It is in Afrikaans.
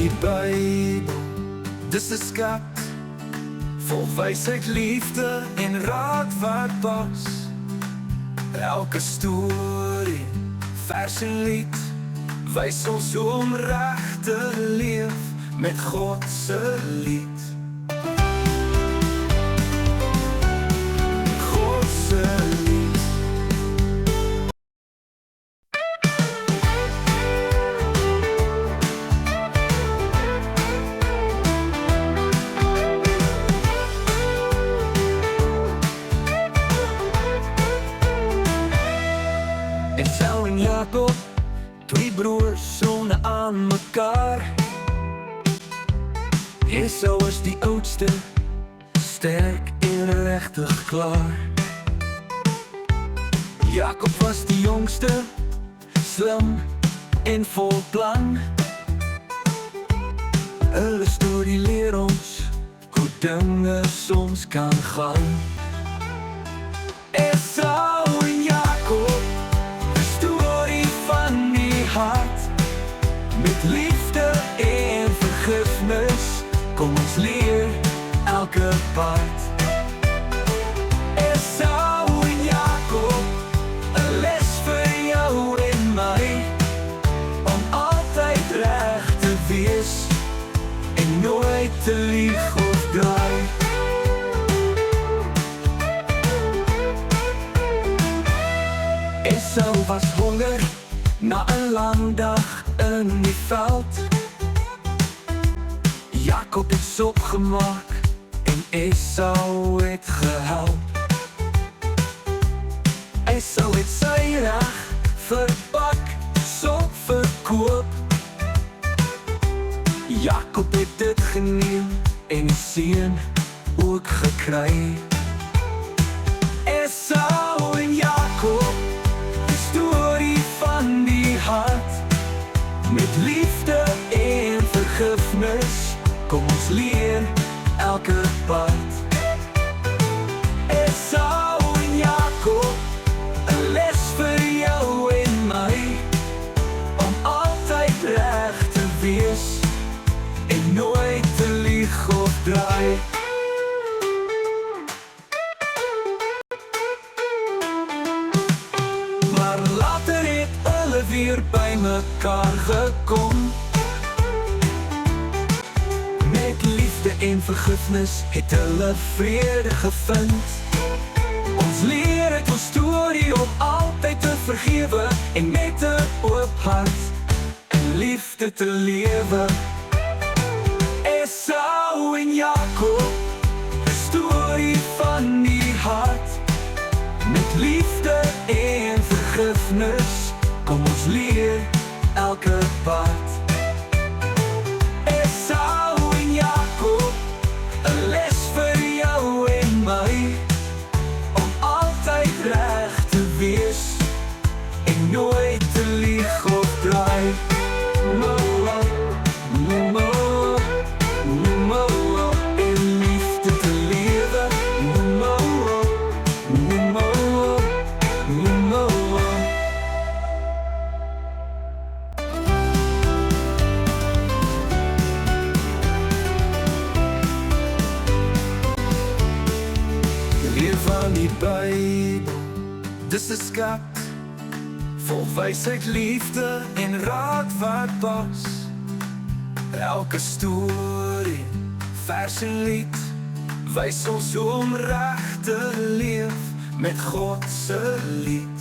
die Bybel, dis 'n skat vol wysheid, liefde en raad wat pas. Elke storie, vers en lied wys ons hoe om reg te leef met God se lied. God se lied. Esau en Jakob, twee broers sonder aan mekaar. Esau is die oudste, sterk en regtig klaar. Jakob was die jongste, slim en vol plan. Hulle storie leer ons hoe dinge soms kan gaan. Esau en Jakob, met liefde en vergifnis, kom ons leer elke part. Esau en Jakob, 'n les vir jou en my, om altyd reg te wees en nooit te lieg of draai. Esau was honger na 'n lang dag in die veld. Jakob het sop gemaak en Esau het gehelp. Esau het sy reg verpak, sop verkoop. Jakob het dit geneem en die seun ook gekry. Esau en Jakob, die storie van die hart, met liefde en vergifnis, kom ons leer elke part. Esau en Jakob, 'n les vir jou en my, om altyd reg te wees en nooit te lieg of draai. Maar later het hulle weer by mekaar gekom. Met liefde en vergifnis het hulle vrede gevind. Ons leer uit ons storie om altyd te vergewe en met 'n oop hart in liefde te lewe. Esau en Jakob, 'n storie van die hart, met liefde en vergifnis, kom ons leer elke part. Esau en Jakob, 'n les vir jou en my, om altyd reg te wees en nooit te lieg of draai. In liefde te lewe. Leer van die Bybel, dis 'n skat vol wysheid, liefde en raad wat pas. Elke storie, vers en lied wys ons hoe om reg te leef met God se lied.